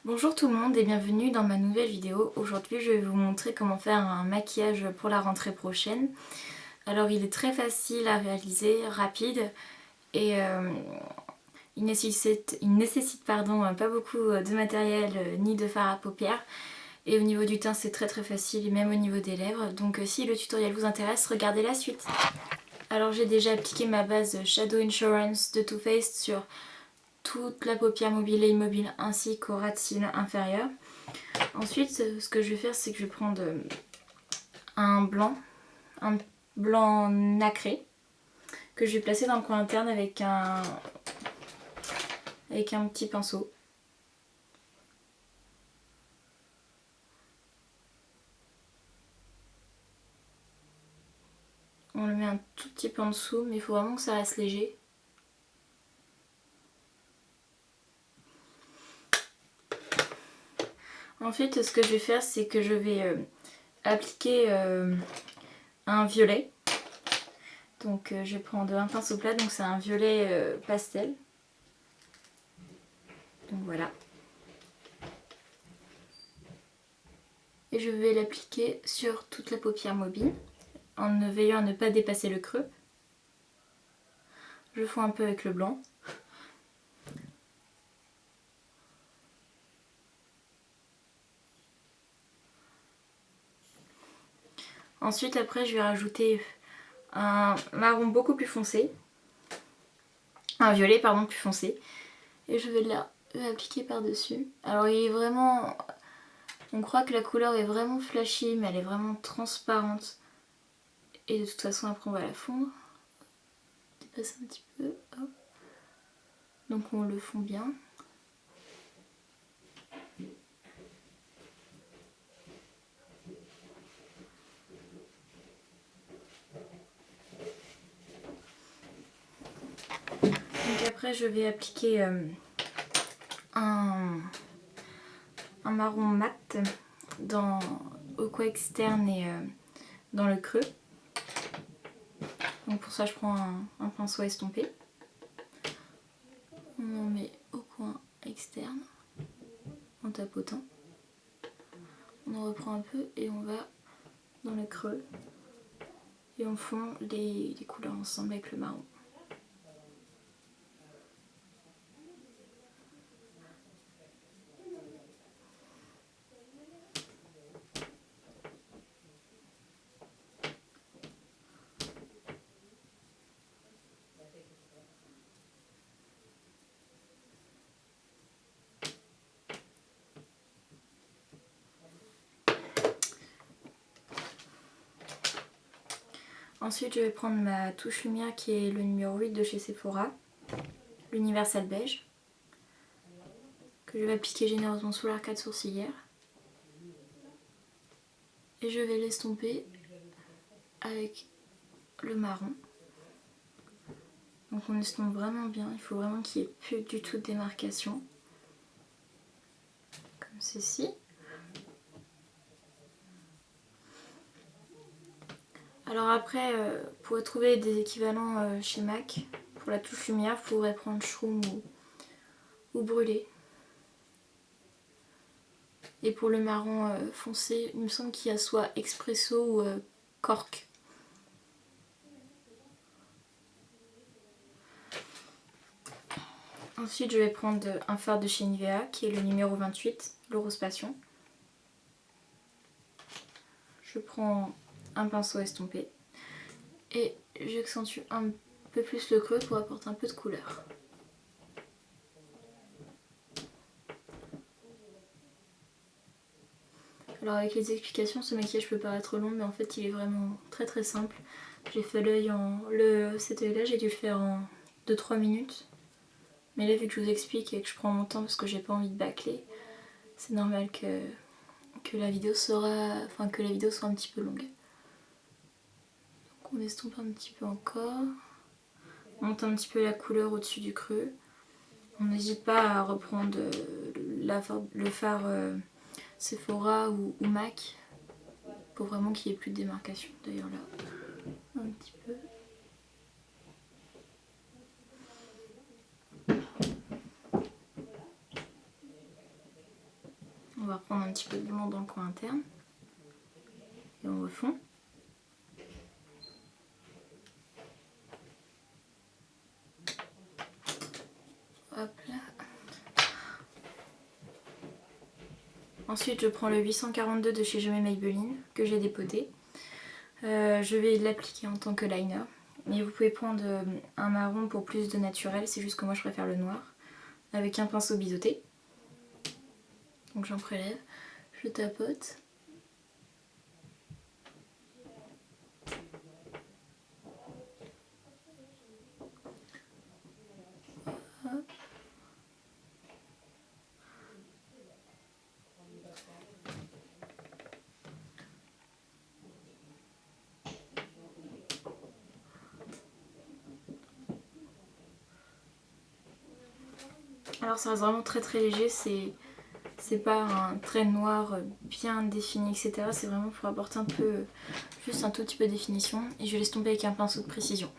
Bonjour tout le monde et bienvenue dans ma nouvelle vidéo. Aujourd'hui je vais vous montrer comment faire un maquillage pour la rentrée prochaine. Alors il est très facile à réaliser, rapide et il nécessite pas beaucoup de matériel ni de fard à paupières. Et au niveau du teint c'est très facile et même au niveau des lèvres. Donc si le tutoriel vous intéresse, regardez la suite. Alors j'ai déjà appliqué ma base Shadow Insurance de Too Faced sur toute la paupière mobile et immobile ainsi qu'au ras de cils inférieur. Ensuite, ce que je vais faire, c'est que je vais prendre un blanc nacré, que je vais placer dans le coin interne avec un petit pinceau. On le met un tout petit peu en dessous, mais il faut vraiment que ça reste léger. Ensuite, ce que je vais faire, c'est que je vais appliquer un violet. Donc je vais prendre un pinceau plat, donc c'est un violet pastel. Donc voilà. Et je vais l'appliquer sur toute la paupière mobile, en veillant à ne pas dépasser le creux. Je fonds un peu avec le blanc. Ensuite, après, je vais rajouter un marron beaucoup plus foncé. Un violet, pardon, plus foncé. Et je vais l'appliquer par-dessus. Alors, il est vraiment... On croit que la couleur est vraiment flashy, mais elle est vraiment transparente. Et de toute façon, après, on va la fondre. Dépasser un petit peu. Hop. Donc, on le fond bien. Donc après, je vais appliquer un marron mat au coin externe et dans le creux. Donc pour ça, je prends un pinceau estompé. On en met au coin externe en tapotant. On en reprend un peu et on va dans le creux. Et on fond les couleurs ensemble avec le marron. Ensuite, je vais prendre ma touche lumière qui est le numéro 8 de chez Sephora, l'Universal Beige, que je vais appliquer généreusement sous l'arcade sourcilière. Et je vais l'estomper avec le marron. Donc on estompe vraiment bien, il faut vraiment qu'il n'y ait plus du tout de démarcation. Comme ceci. Alors après, pour trouver des équivalents chez MAC, pour la touche lumière, vous pourrez prendre Shroom ou Brûlé. Et pour le marron foncé, il me semble qu'il y a soit Expresso ou Cork. Ensuite, je vais prendre un fard de chez Nivea, qui est le numéro 28, le Rose Passion. Je prends un pinceau estompé et j'accentue un peu plus le creux pour apporter un peu de couleur. Alors avec les explications, ce maquillage peut paraître long, mais en fait il est vraiment très simple. J'ai fait l'œil cet œil là, j'ai dû le faire en 2-3 minutes. Mais là vu que je vous explique et que je prends mon temps parce que j'ai pas envie de bâcler, c'est normal que la vidéo soit un petit peu longue. Donc on estompe un petit peu encore. On monte un petit peu la couleur au-dessus du creux. On n'hésite pas à reprendre le fard Sephora ou MAC pour vraiment qu'il n'y ait plus de démarcation. D'ailleurs là, un petit peu. petit peu de blanc dans le coin interne. Et on refond. Hop là. Ensuite je prends le 842 de chez Je m'aime Maybelline que j'ai dépoté. Je vais l'appliquer en tant que liner. Mais vous pouvez prendre un marron pour plus de naturel, c'est juste que moi je préfère le noir. Avec un pinceau biseauté. Donc j'en prélève, je tapote. Hop. Alors ça reste vraiment très très léger, c'est pas un trait noir bien défini etc. C'est vraiment pour apporter un peu, juste un tout petit peu de définition. Et je laisse tomber avec un pinceau de précision.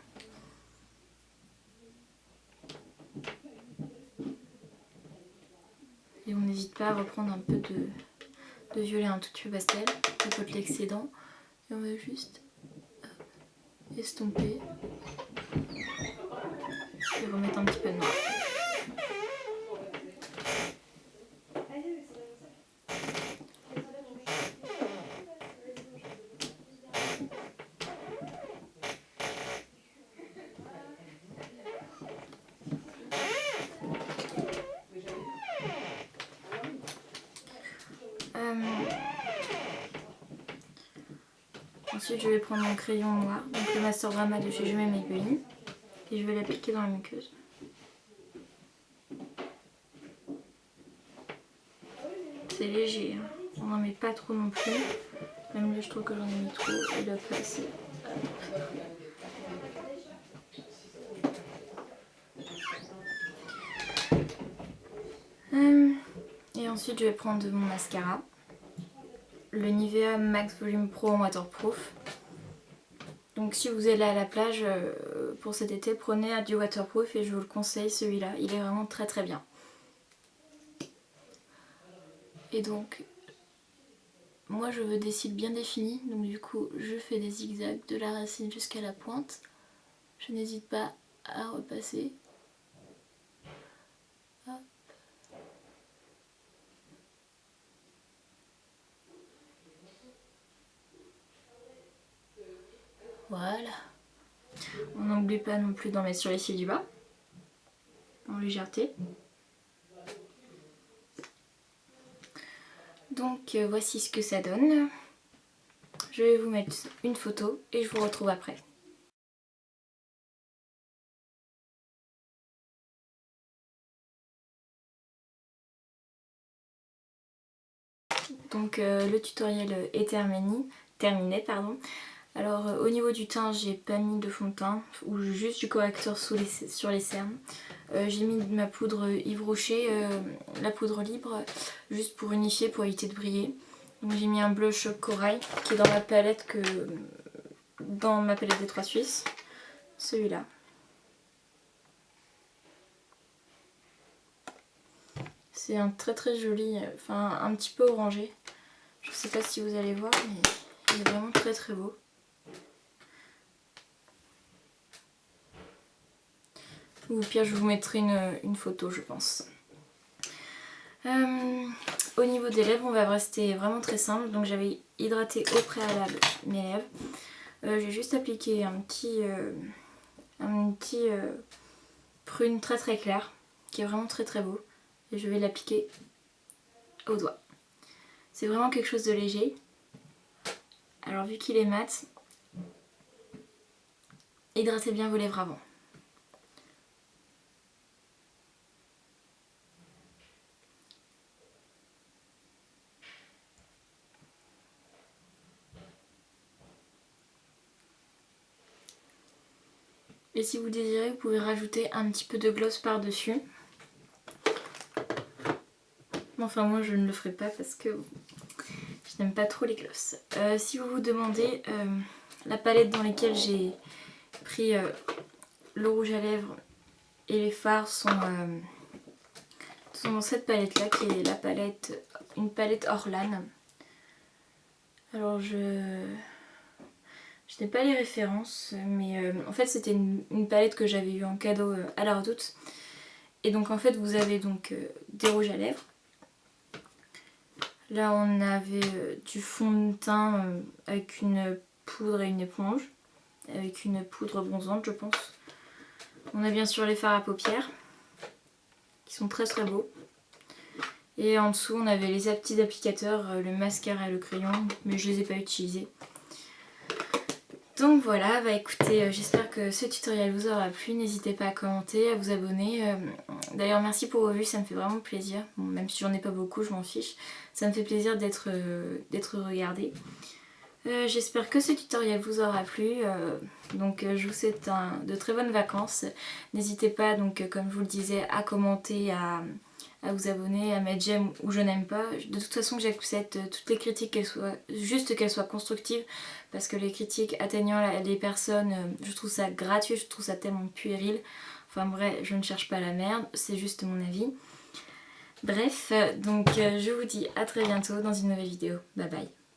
Et on n'hésite pas à reprendre un peu de violet un tout petit peu pastel, ça peut être l'excédent. Et on va juste estomper et remettre un petit peu de noir. Ensuite je vais prendre mon crayon noir, donc le Master Drama de chez Je m'aime Maybelline, et je vais l'appliquer dans la muqueuse. C'est léger, hein. On n'en met pas trop non plus, même là je trouve que j'en ai mis trop, et là pas assez. Et ensuite je vais prendre mon mascara, le Nivea Max Volume Pro en waterproof. Donc si vous allez à la plage pour cet été, prenez du waterproof et je vous le conseille celui-là, il est vraiment très très bien. Et donc moi je veux des cils bien définis, donc du coup je fais des zigzags de la racine jusqu'à la pointe. Je n'hésite pas à repasser. Hop. Voilà. On n'oublie pas non plus d'en mettre sur les cils du bas, en légèreté. Donc voici ce que ça donne. Je vais vous mettre une photo et je vous retrouve après. Donc le tutoriel est terminé. Alors au niveau du teint, j'ai pas mis de fond de teint ou juste du correcteur sur les cernes. J'ai mis ma poudre Yves Rocher, la poudre libre, juste pour unifier, pour éviter de briller. Donc j'ai mis un blush corail qui est dans ma palette des Trois Suisses, celui-là. C'est un très très joli, enfin un petit peu orangé. Je sais pas si vous allez voir, mais il est vraiment très très beau. Ou au pire, je vous mettrai une photo, je pense. Au niveau des lèvres, on va rester vraiment très simple. Donc j'avais hydraté au préalable mes lèvres. J'ai juste appliqué un petit prune très très clair, qui est vraiment très très beau. Et je vais l'appliquer au doigt. C'est vraiment quelque chose de léger. Alors vu qu'il est mat, hydratez bien vos lèvres avant. Et si vous désirez, vous pouvez rajouter un petit peu de gloss par-dessus. Enfin moi je ne le ferai pas parce que je n'aime pas trop les gloss. Si vous vous demandez, la palette dans laquelle j'ai pris le rouge à lèvres et les fards sont dans cette palette là qui est la palette une palette Orlan. Alors je n'ai pas les références, mais en fait c'était une palette que j'avais eue en cadeau à la Redoute. Et donc en fait vous avez donc des rouges à lèvres. Là on avait du fond de teint avec une poudre et une éponge. Avec une poudre bronzante je pense. On a bien sûr les fards à paupières qui sont très très beaux. Et en dessous on avait les petits applicateurs, le mascara et le crayon, mais je les ai pas utilisés. Donc voilà, bah écoutez, j'espère que ce tutoriel vous aura plu. N'hésitez pas à commenter, à vous abonner. D'ailleurs merci pour vos vues, ça me fait vraiment plaisir. Bon, même si j'en ai pas beaucoup, je m'en fiche. Ça me fait plaisir d'être regardée. J'espère que ce tutoriel vous aura plu. Donc je vous souhaite de très bonnes vacances. N'hésitez pas, donc comme je vous le disais, à commenter, à vous abonner, à mettre j'aime ou je n'aime pas. De toute façon j'accepte toutes les critiques, juste qu'elles soient constructives, parce que les critiques atteignant les personnes, je trouve ça gratuit, je trouve ça tellement puéril. Enfin bref, je ne cherche pas la merde, c'est juste mon avis. Bref, donc je vous dis à très bientôt dans une nouvelle vidéo. Bye bye.